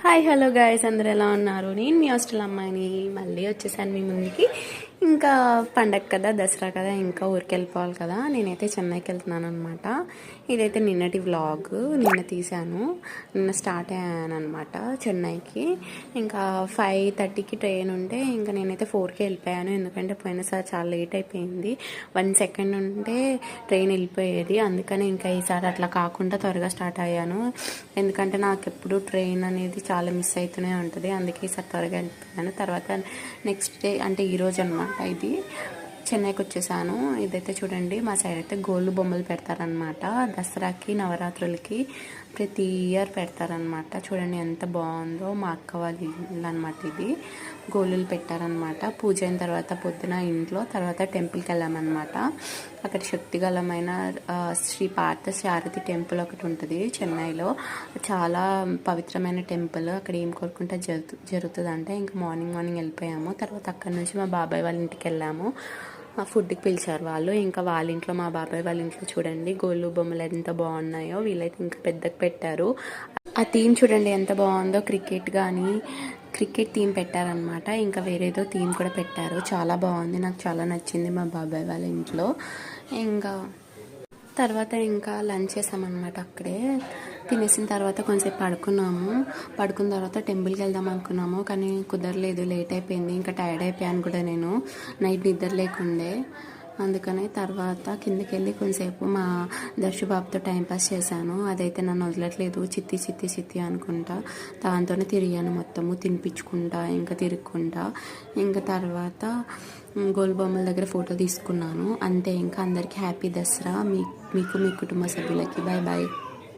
Hi hello guys, అందరు ఎలా ఉన్నారు? నేను మీ హాస్టల్ అమ్మాయిని మళ్ళీ వచ్చేసాను మీ ముందుకి. ఇంకా పండగ కదా, దసరా కదా, ఇంకా ఊరికి వెళ్ళిపోవాలి కదా. నేనైతే చెన్నైకి వెళ్తున్నాను అనమాట. ఇదైతే నిన్నటి వ్లాగ్, నిన్న తీశాను. నిన్న స్టార్ట్ అయ్యాను అనమాట చెన్నైకి. ఇంకా 5:30కి ట్రైన్ ఉంటే ఇంకా నేనైతే 4కి వెళ్ళిపోయాను. ఎందుకంటే పోయినసారి చాలా లేట్ అయిపోయింది. 1 సెకండ్ ఉంటే ట్రైన్ వెళ్ళిపోయేది. అందుకని ఇంకా ఈసారి అట్లా కాకుండా త్వరగా స్టార్ట్ అయ్యాను. ఎందుకంటే నాకు ఎప్పుడు ట్రైన్ అనేది చాలా మిస్ అవుతూనే ఉంటుంది. అందుకే ఈసారి త్వరగా వెళ్ళిపోయాను. తర్వాత నెక్స్ట్ డే అంటే ఈరోజు అనమాట ఇది చెన్నైకి వచ్చేసాను. ఇదైతే చూడండి, మా సైడ్ అయితే గోళ్ళు బొమ్మలు పెడతారనమాట. దసరాకి నవరాత్రులకి ప్రతి ఇయర్ పెడతారనమాట. చూడండి ఎంత బాగుందో. మా అక్క వాళ్ళ ఇల్లు అనమాట ఇది. గోళులు పెట్టారనమాట. పూజ అయిన తర్వాత పొద్దున ఇంట్లో, తర్వాత టెంపుల్కి వెళ్ళామన్నమాట. అక్కడ శక్తిగలమైన శ్రీ పార్థసారథి టెంపుల్ ఒకటి ఉంటుంది చెన్నైలో. చాలా పవిత్రమైన టెంపుల్. అక్కడ ఏం కోరుకుంటే జరుగుతుంది అంటే ఇంకా మార్నింగ్ వెళ్ళిపోయాము. తర్వాత అక్కడ నుంచి మా బాబాయ్ వాళ్ళ ఇంటికి వెళ్ళాము. ఫుడ్కి పిలిచారు వాళ్ళు. ఇంకా వాళ్ళ ఇంట్లో, మా బాబాయ్ వాళ్ళ ఇంట్లో చూడండి గోళ్ళు బొమ్మలు ఎంత బాగున్నాయో. వీళ్ళైతే ఇంకా పెద్దగా పెట్టారు. ఆ థీమ్ చూడండి ఎంత బాగుందో. క్రికెట్ థీమ్ పెట్టారనమాట. ఇంకా వేరేదో థీమ్ కూడా పెట్టారు. చాలా బాగుంది, నాకు చాలా నచ్చింది మా బాబాయ్ వాళ్ళ ఇంట్లో. ఇంకా తర్వాత ఇంకా లంచ్ చేసామన్నమాట. అక్కడే తినేసిన తర్వాత కొంచెంసేపు పడుకున్న తర్వాత టెంపుల్కి వెళ్దాం అనుకున్నాము. కానీ కుదరలేదు, లేట్ అయిపోయింది. ఇంకా టైర్డ్ అయిపోయాను కూడా నేను, నైట్ నిద్ర లేకుండే. అందుకని తర్వాత కిందకి వెళ్ళి కొంచెంసేపు మా దర్శుబాబుతో టైంపాస్ చేశాను. అదైతే నన్ను వదలట్లేదు. చిత్తి అనుకుంటా దాంతోనే తిరిగాను మొత్తము, తినిపించుకుంటా ఇంకా తిరుగుకుంటా. ఇంకా తర్వాత గోల్ బొమ్మల దగ్గర ఫోటో తీసుకున్నాను. అంతే. ఇంకా అందరికీ హ్యాపీ దసరా. మీకు మీ కుటుంబ సభ్యులకి బాయ్ బాయ్.